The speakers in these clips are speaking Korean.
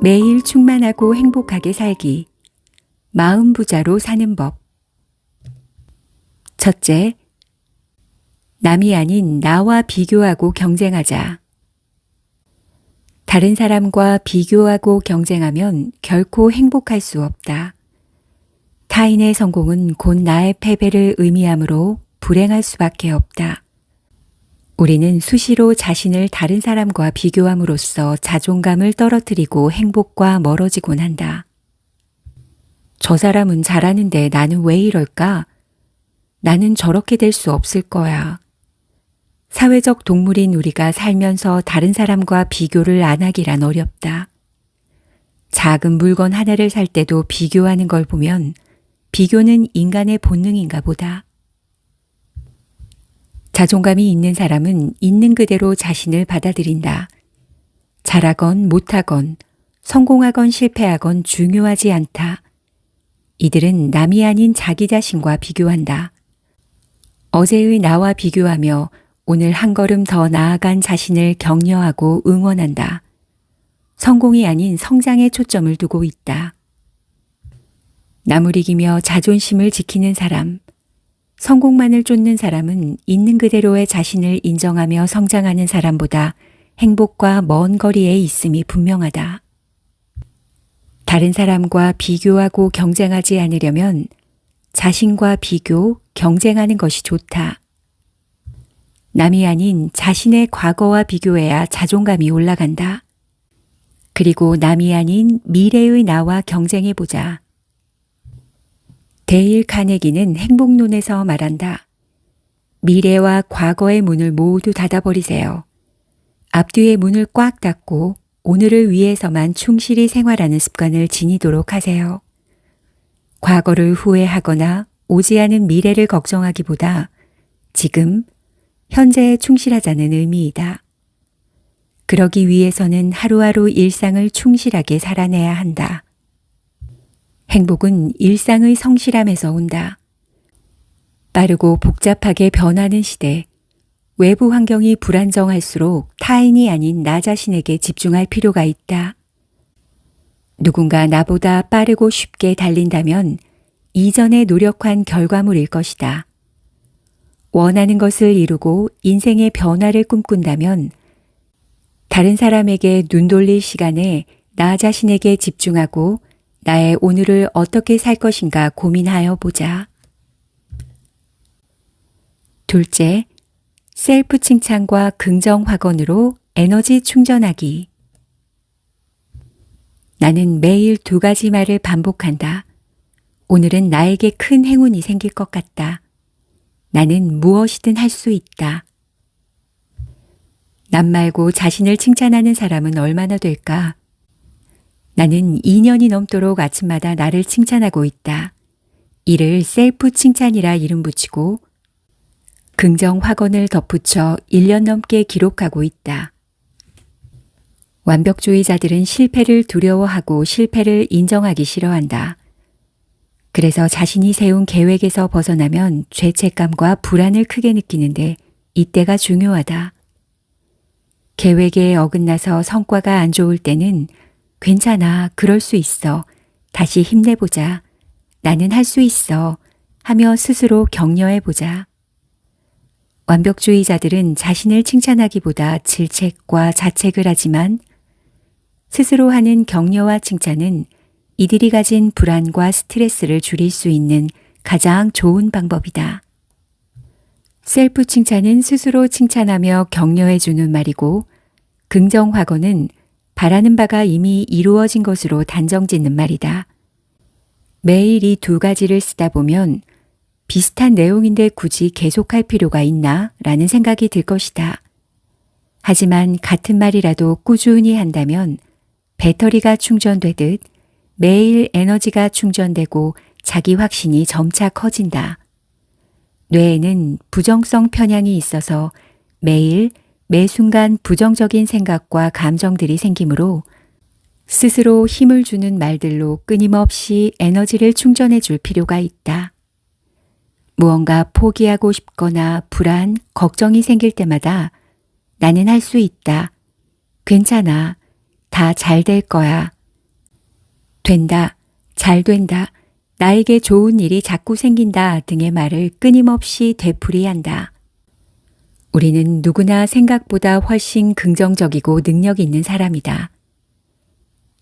매일 충만하고 행복하게 살기. 마음 부자로 사는 법. 첫째, 남이 아닌 나와 비교하고 경쟁하자. 다른 사람과 비교하고 경쟁하면 결코 행복할 수 없다. 타인의 성공은 곧 나의 패배를 의미하므로 불행할 수밖에 없다. 우리는 수시로 자신을 다른 사람과 비교함으로써 자존감을 떨어뜨리고 행복과 멀어지곤 한다. 저 사람은 잘하는데 나는 왜 이럴까? 나는 저렇게 될 수 없을 거야. 사회적 동물인 우리가 살면서 다른 사람과 비교를 안 하기란 어렵다. 작은 물건 하나를 살 때도 비교하는 걸 보면 비교는 인간의 본능인가 보다. 자존감이 있는 사람은 있는 그대로 자신을 받아들인다. 잘하건 못하건 성공하건 실패하건 중요하지 않다. 이들은 남이 아닌 자기 자신과 비교한다. 어제의 나와 비교하며 오늘 한 걸음 더 나아간 자신을 격려하고 응원한다. 성공이 아닌 성장에 초점을 두고 있다. 남을 이기며 자존심을 지키는 사람, 성공만을 쫓는 사람은 있는 그대로의 자신을 인정하며 성장하는 사람보다 행복과 먼 거리에 있음이 분명하다. 다른 사람과 비교하고 경쟁하지 않으려면 자신과 비교, 경쟁하는 것이 좋다. 남이 아닌 자신의 과거와 비교해야 자존감이 올라간다. 그리고 남이 아닌 미래의 나와 경쟁해보자. 데일 카네기는 행복론에서 말한다. 미래와 과거의 문을 모두 닫아버리세요. 앞뒤의 문을 꽉 닫고 오늘을 위해서만 충실히 생활하는 습관을 지니도록 하세요. 과거를 후회하거나 오지 않은 미래를 걱정하기보다 지금, 현재에 충실하자는 의미이다. 그러기 위해서는 하루하루 일상을 충실하게 살아내야 한다. 행복은 일상의 성실함에서 온다. 빠르고 복잡하게 변하는 시대, 외부 환경이 불안정할수록 타인이 아닌 나 자신에게 집중할 필요가 있다. 누군가 나보다 빠르고 쉽게 달린다면 이전에 노력한 결과물일 것이다. 원하는 것을 이루고 인생의 변화를 꿈꾼다면 다른 사람에게 눈 돌릴 시간에 나 자신에게 집중하고 나의 오늘을 어떻게 살 것인가 고민하여 보자. 둘째, 셀프 칭찬과 긍정 확언으로 에너지 충전하기. 나는 매일 2가지 말을 반복한다. 오늘은 나에게 큰 행운이 생길 것 같다. 나는 무엇이든 할 수 있다. 남 말고 자신을 칭찬하는 사람은 얼마나 될까? 나는 2년이 넘도록 아침마다 나를 칭찬하고 있다. 이를 셀프 칭찬이라 이름 붙이고 긍정 확언을 덧붙여 1년 넘게 기록하고 있다. 완벽주의자들은 실패를 두려워하고 실패를 인정하기 싫어한다. 그래서 자신이 세운 계획에서 벗어나면 죄책감과 불안을 크게 느끼는데 이때가 중요하다. 계획에 어긋나서 성과가 안 좋을 때는 괜찮아, 그럴 수 있어, 다시 힘내보자, 나는 할 수 있어 하며 스스로 격려해보자. 완벽주의자들은 자신을 칭찬하기보다 질책과 자책을 하지만 스스로 하는 격려와 칭찬은 이들이 가진 불안과 스트레스를 줄일 수 있는 가장 좋은 방법이다. 셀프 칭찬은 스스로 칭찬하며 격려해주는 말이고 긍정 확언은 바라는 바가 이미 이루어진 것으로 단정짓는 말이다. 매일 이 2가지를 쓰다 보면 비슷한 내용인데 굳이 계속할 필요가 있나? 라는 생각이 들 것이다. 하지만 같은 말이라도 꾸준히 한다면 배터리가 충전되듯 매일 에너지가 충전되고 자기 확신이 점차 커진다. 뇌에는 부정성 편향이 있어서 매일 매 순간 부정적인 생각과 감정들이 생기므로 스스로 힘을 주는 말들로 끊임없이 에너지를 충전해 줄 필요가 있다. 무언가 포기하고 싶거나 불안, 걱정이 생길 때마다 나는 할 수 있다. 괜찮아. 다 잘 될 거야. 된다, 잘 된다, 나에게 좋은 일이 자꾸 생긴다 등의 말을 끊임없이 되풀이한다. 우리는 누구나 생각보다 훨씬 긍정적이고 능력 있는 사람이다.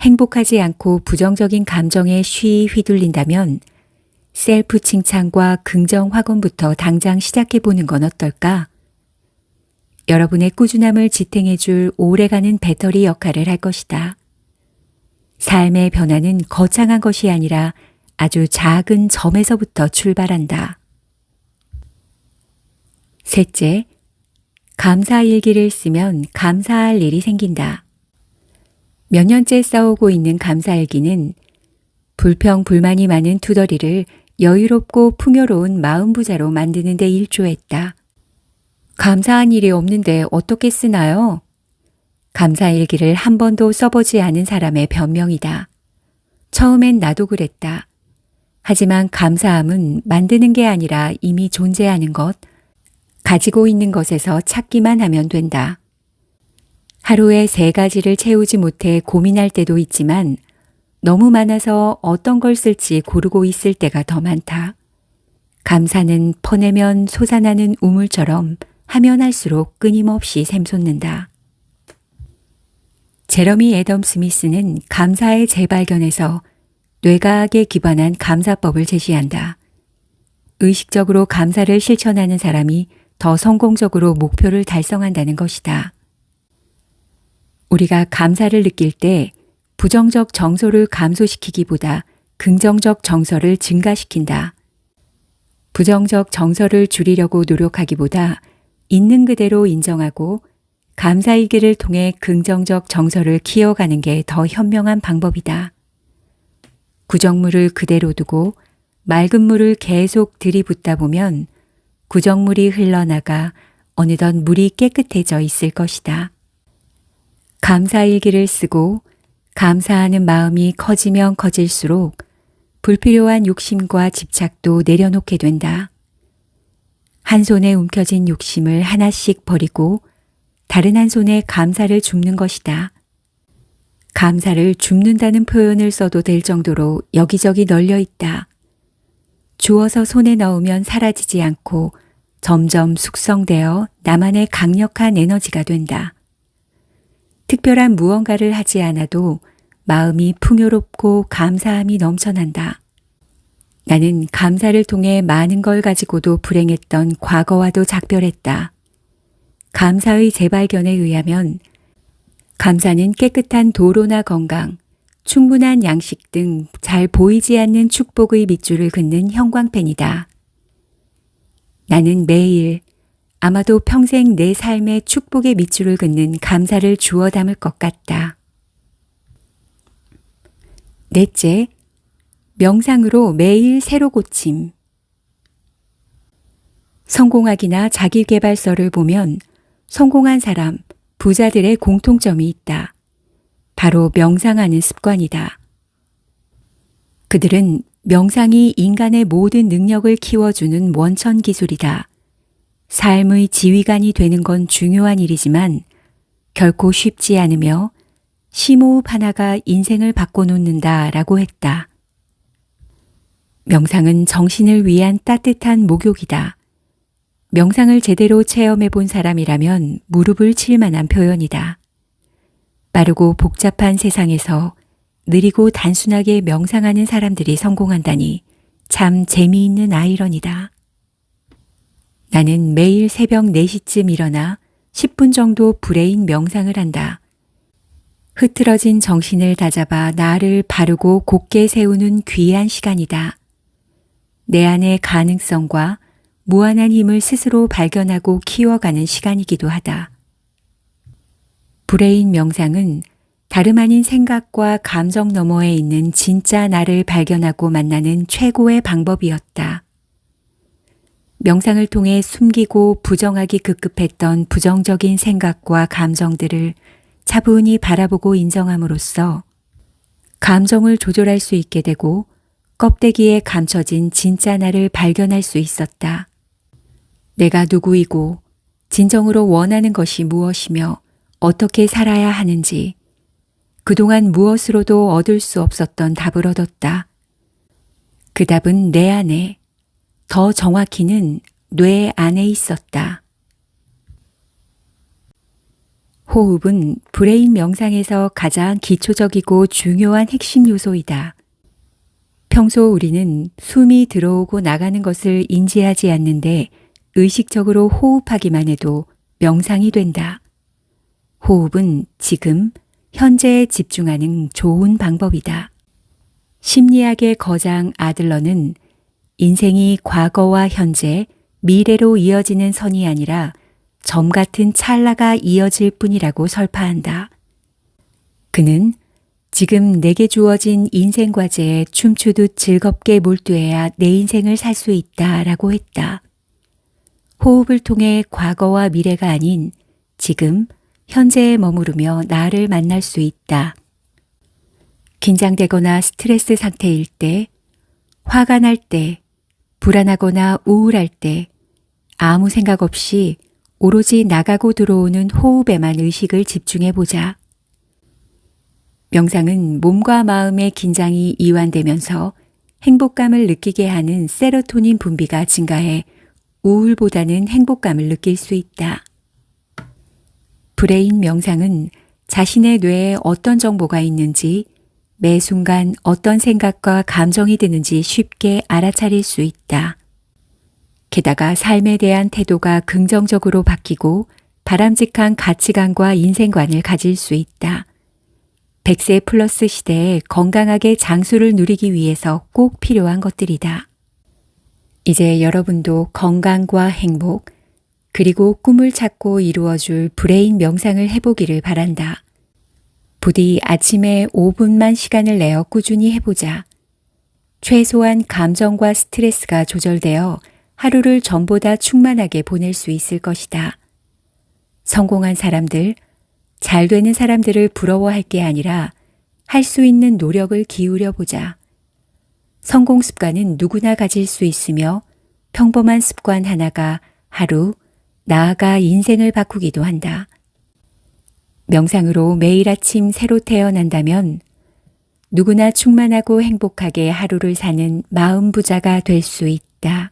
행복하지 않고 부정적인 감정에 쉬이 휘둘린다면 셀프 칭찬과 긍정 확언부터 당장 시작해 보는 건 어떨까? 여러분의 꾸준함을 지탱해 줄 오래가는 배터리 역할을 할 것이다. 삶의 변화는 거창한 것이 아니라 아주 작은 점에서부터 출발한다. 셋째, 감사일기를 쓰면 감사할 일이 생긴다. 몇 년째 써오고 있는 감사일기는 불평, 불만이 많은 투덜이를 여유롭고 풍요로운 마음부자로 만드는 데 일조했다. 감사한 일이 없는데 어떻게 쓰나요? 감사일기를 한 번도 써보지 않은 사람의 변명이다. 처음엔 나도 그랬다. 하지만 감사함은 만드는 게 아니라 이미 존재하는 것, 가지고 있는 것에서 찾기만 하면 된다. 하루에 3가지를 채우지 못해 고민할 때도 있지만 너무 많아서 어떤 걸 쓸지 고르고 있을 때가 더 많다. 감사는 퍼내면 솟아나는 우물처럼 하면 할수록 끊임없이 샘솟는다. 제러미 애덤 스미스는 감사의 재발견에서 뇌과학에 기반한 감사법을 제시한다. 의식적으로 감사를 실천하는 사람이 더 성공적으로 목표를 달성한다는 것이다. 우리가 감사를 느낄 때 부정적 정서를 감소시키기보다 긍정적 정서를 증가시킨다. 부정적 정서를 줄이려고 노력하기보다 있는 그대로 인정하고 감사일기를 통해 긍정적 정서를 키워가는 게 더 현명한 방법이다. 구정물을 그대로 두고 맑은 물을 계속 들이붓다 보면 구정물이 흘러나가 어느덧 물이 깨끗해져 있을 것이다. 감사일기를 쓰고 감사하는 마음이 커지면 커질수록 불필요한 욕심과 집착도 내려놓게 된다. 한 손에 움켜진 욕심을 하나씩 버리고 다른 한 손에 감사를 줍는 것이다. 감사를 줍는다는 표현을 써도 될 정도로 여기저기 널려 있다. 주어서 손에 넣으면 사라지지 않고 점점 숙성되어 나만의 강력한 에너지가 된다. 특별한 무언가를 하지 않아도 마음이 풍요롭고 감사함이 넘쳐난다. 나는 감사를 통해 많은 걸 가지고도 불행했던 과거와도 작별했다. 감사의 재발견에 의하면 감사는 깨끗한 도로나 건강, 충분한 양식 등 잘 보이지 않는 축복의 밑줄을 긋는 형광펜이다. 나는 매일 아마도 평생 내 삶의 축복의 밑줄을 긋는 감사를 주워 담을 것 같다. 넷째, 명상으로 매일 새로 고침. 성공학이나 자기계발서를 보면 성공한 사람, 부자들의 공통점이 있다. 바로 명상하는 습관이다. 그들은 명상이 인간의 모든 능력을 키워주는 원천 기술이다. 삶의 지휘관이 되는 건 중요한 일이지만 결코 쉽지 않으며 심호흡 하나가 인생을 바꿔놓는다라고 했다. 명상은 정신을 위한 따뜻한 목욕이다. 명상을 제대로 체험해 본 사람이라면 무릎을 칠 만한 표현이다. 빠르고 복잡한 세상에서 느리고 단순하게 명상하는 사람들이 성공한다니 참 재미있는 아이러니다. 나는 매일 새벽 4시쯤 일어나 10분 정도 브레인 명상을 한다. 흐트러진 정신을 다잡아 나를 바르고 곧게 세우는 귀한 시간이다. 내 안의 가능성과 무한한 힘을 스스로 발견하고 키워가는 시간이기도 하다. 브레인 명상은 다름 아닌 생각과 감정 너머에 있는 진짜 나를 발견하고 만나는 최고의 방법이었다. 명상을 통해 숨기고 부정하기 급급했던 부정적인 생각과 감정들을 차분히 바라보고 인정함으로써 감정을 조절할 수 있게 되고 껍데기에 감춰진 진짜 나를 발견할 수 있었다. 내가 누구이고 진정으로 원하는 것이 무엇이며 어떻게 살아야 하는지, 그동안 무엇으로도 얻을 수 없었던 답을 얻었다. 그 답은 내 안에, 더 정확히는 뇌 안에 있었다. 호흡은 브레인 명상에서 가장 기초적이고 중요한 핵심 요소이다. 평소 우리는 숨이 들어오고 나가는 것을 인지하지 않는데 의식적으로 호흡하기만 해도 명상이 된다. 호흡은 지금, 현재에 집중하는 좋은 방법이다. 심리학의 거장 아들러는 인생이 과거와 현재, 미래로 이어지는 선이 아니라 점 같은 찰나가 이어질 뿐이라고 설파한다. 그는 지금 내게 주어진 인생 과제에 춤추듯 즐겁게 몰두해야 내 인생을 살 수 있다라고 했다. 호흡을 통해 과거와 미래가 아닌 지금, 현재에 머무르며 나를 만날 수 있다. 긴장되거나 스트레스 상태일 때, 화가 날 때, 불안하거나 우울할 때, 아무 생각 없이 오로지 나가고 들어오는 호흡에만 의식을 집중해 보자. 명상은 몸과 마음의 긴장이 이완되면서 행복감을 느끼게 하는 세로토닌 분비가 증가해 우울보다는 행복감을 느낄 수 있다. 브레인 명상은 자신의 뇌에 어떤 정보가 있는지, 매 순간 어떤 생각과 감정이 드는지 쉽게 알아차릴 수 있다. 게다가 삶에 대한 태도가 긍정적으로 바뀌고 바람직한 가치관과 인생관을 가질 수 있다. 100세 플러스 시대에 건강하게 장수를 누리기 위해서 꼭 필요한 것들이다. 이제 여러분도 건강과 행복, 그리고 꿈을 찾고 이루어줄 브레인 명상을 해보기를 바란다. 부디 아침에 5분만 시간을 내어 꾸준히 해보자. 최소한 감정과 스트레스가 조절되어 하루를 전보다 충만하게 보낼 수 있을 것이다. 성공한 사람들, 잘 되는 사람들을 부러워할 게 아니라 할 수 있는 노력을 기울여 보자. 성공 습관은 누구나 가질 수 있으며 평범한 습관 하나가 하루, 나아가 인생을 바꾸기도 한다. 명상으로 매일 아침 새로 태어난다면 누구나 충만하고 행복하게 하루를 사는 마음 부자가 될 수 있다.